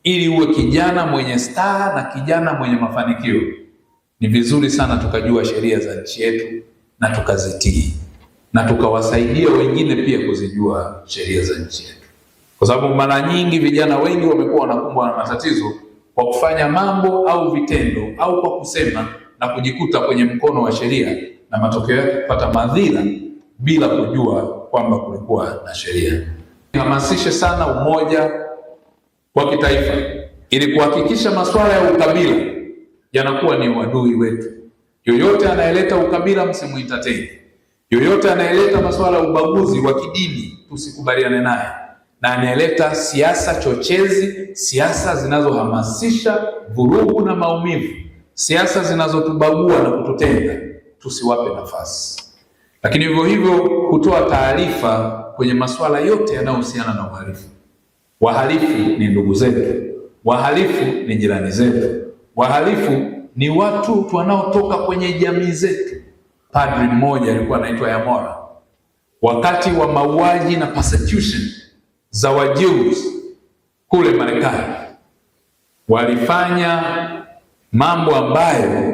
Ili uwe kijana mwenye staha na kijana mwenye mafanikio, ni vizuri sana tukajua sheria za nchi yetu na tukazitii, na tukawasaidia wengine pia kuzijua sheria za nchi yetu, kwa sababu mara nyingi vijana wengi wamekuwa wanakumbwa na matatizo kwa kufanya mambo au vitendo au kwa kusema na kujikuta kwenye mkono wa sheria, na matokeo yake kupata madhira bila kujua kwamba kulikuwa na sheria. Hamasishe sana umoja wa kitaifa ili kuhakikisha masuala ya ukabila yanakuwa ni uadui wetu. Yoyote anayeleta ukabila msimuentertain. Yoyote anayeleta masuala ya ubaguzi wa kidini tusikubaliane naye, na anayeleta siasa chochezi, siasa zinazohamasisha vurugu na maumivu, siasa zinazotubagua na kututenga, tusiwape nafasi. Lakini hivyo hivyo kutoa taarifa kwenye masuala yote yanayohusiana na uhalifu. Wahalifu ni ndugu zetu, wahalifu ni jirani zetu, wahalifu ni watu wanaotoka kwenye jamii zetu. Padri mmoja alikuwa anaitwa Yamora, wakati wa mauaji na persecution za Wajews kule Marekani, walifanya mambo ambayo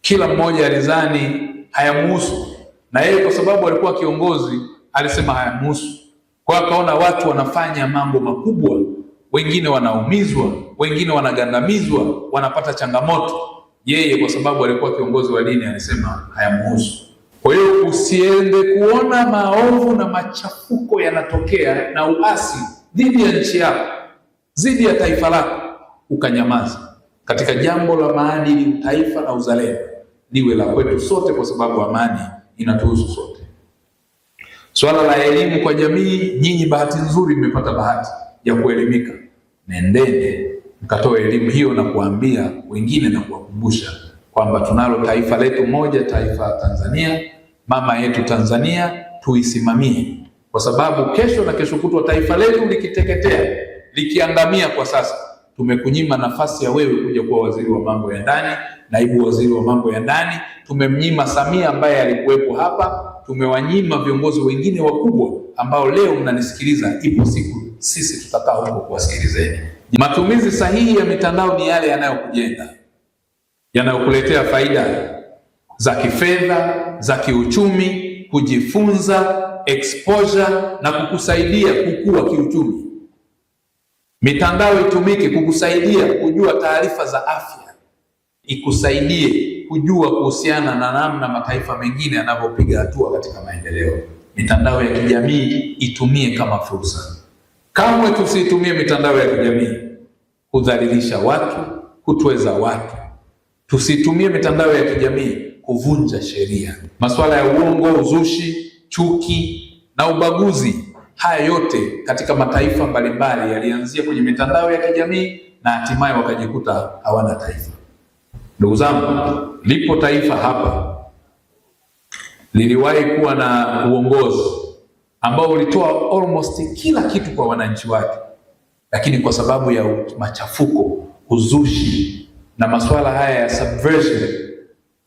kila mmoja alizani hayamuhusu, na yeye kwa sababu alikuwa kiongozi alisema hayamuhusu. Kwa akaona watu wanafanya mambo makubwa, wengine wanaumizwa, wengine wanagandamizwa, wanapata changamoto. Yeye kwa sababu alikuwa kiongozi wa dini alisema hayamuhusu. Kwa hiyo usiende kuona maovu na machafuko yanatokea na uasi dhidi ya nchi yako, dhidi ya taifa lako, ukanyamaza. Katika jambo la maadili, taifa na uzalendo liwe la kwetu sote, kwa sababu amani inatuhusu sote. Swala la elimu kwa jamii, nyinyi bahati nzuri mmepata bahati ya kuelimika. Nendeni mkatoe elimu hiyo na kuambia wengine na kuwakumbusha kwamba tunalo taifa letu moja, taifa Tanzania, mama yetu Tanzania, tuisimamie, kwa sababu kesho na kesho kutwa taifa letu likiteketea, likiangamia kwa sasa, tumekunyima nafasi ya wewe kuja kuwa waziri wa mambo ya ndani, naibu waziri wa mambo ya ndani. Tumemnyima Samia ambaye alikuwepo hapa, tumewanyima viongozi wengine wakubwa ambao leo mnanisikiliza. Ipo siku sisi tutakaa huko kuwasikilizeni. Matumizi sahihi ya mitandao ni yale yanayokujenga, yanayokuletea faida za kifedha, za kiuchumi, kujifunza, exposure na kukusaidia kukua kiuchumi. Mitandao itumike kukusaidia kujua taarifa za afya, ikusaidie kujua kuhusiana na namna mataifa mengine yanavyopiga hatua katika maendeleo. Mitandao ya kijamii itumie kama fursa. Kamwe tusitumie mitandao ya kijamii kudhalilisha watu, kutweza watu. Tusitumie mitandao ya kijamii kuvunja sheria. Masuala ya uongo, uzushi, chuki na ubaguzi, haya yote katika mataifa mbalimbali yalianzia kwenye mitandao ya kijamii na hatimaye wakajikuta hawana taifa. Ndugu zangu, lipo taifa hapa liliwahi kuwa na uongozi ambao ulitoa almost kila kitu kwa wananchi wake, lakini kwa sababu ya machafuko, uzushi na masuala haya ya subversion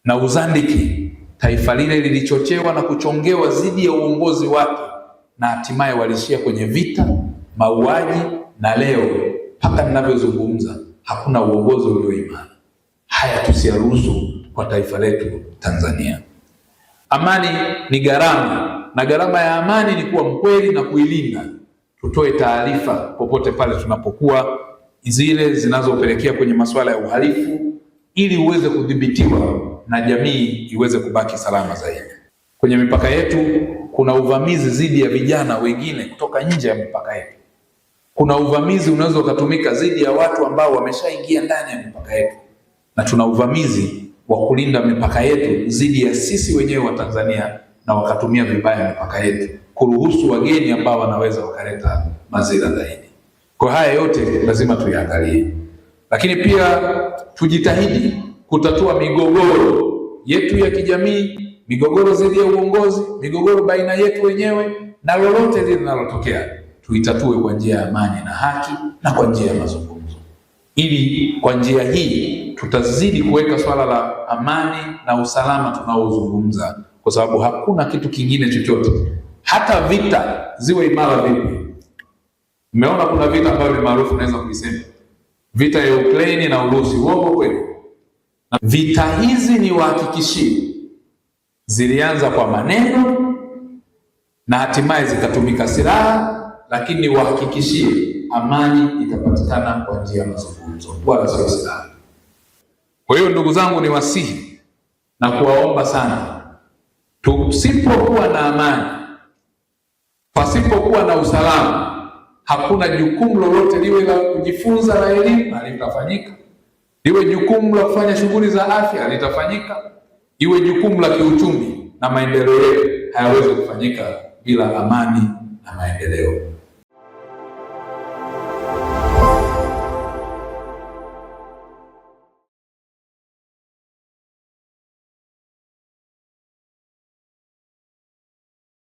na uzandiki, taifa lile lilichochewa na kuchongewa dhidi ya uongozi wake, na hatimaye walishia kwenye vita, mauaji, na leo mpaka ninavyozungumza hakuna uongozi ulioimara. Haya tusiyaruhusu kwa taifa letu Tanzania. Amani ni gharama, na gharama ya amani ni kuwa mkweli na kuilinda. Tutoe taarifa popote pale tunapokuwa, zile zinazopelekea kwenye masuala ya uhalifu, ili uweze kudhibitiwa na jamii iweze kubaki salama zaidi. Kwenye mipaka yetu kuna uvamizi dhidi ya vijana wengine kutoka nje ya mipaka yetu. Kuna uvamizi unaweza ukatumika dhidi ya watu ambao wameshaingia ndani ya mipaka yetu, na tuna uvamizi wa kulinda mipaka yetu dhidi ya sisi wenyewe wa Tanzania, na wakatumia vibaya mipaka yetu kuruhusu wageni ambao wanaweza wakaleta madhara zaidi. Kwa haya yote lazima tuyaangalie, lakini pia tujitahidi kutatua migogoro yetu ya kijamii, migogoro dhidi ya uongozi, migogoro baina yetu wenyewe, na lolote lile linalotokea tuitatue kwa njia ya amani na haki na kwa njia ya mazungumzo. Ili kwa njia hii tutazidi kuweka swala la amani na usalama tunaozungumza, kwa sababu hakuna kitu kingine chochote. Hata vita ziwe imara vipi, mmeona kuna vita ambayo ni maarufu naweza kuisema, vita ya Ukraine na Urusi. Uongo kweli? Vita hizi ni wahakikishie, zilianza kwa maneno na hatimaye zikatumika silaha, lakini wahakikishie amani itapatikana kwa njia ya mazungumzo, wala sio silaha. Kwa hiyo ndugu zangu, ni wasihi na kuwaomba sana, tusipokuwa na amani, pasipokuwa na usalama, hakuna jukumu lolote, liwe la kujifunza la elimu halitafanyika, liwe jukumu la kufanya shughuli za afya halitafanyika, iwe jukumu la kiuchumi na maendeleo hayawezi kufanyika bila amani na maendeleo.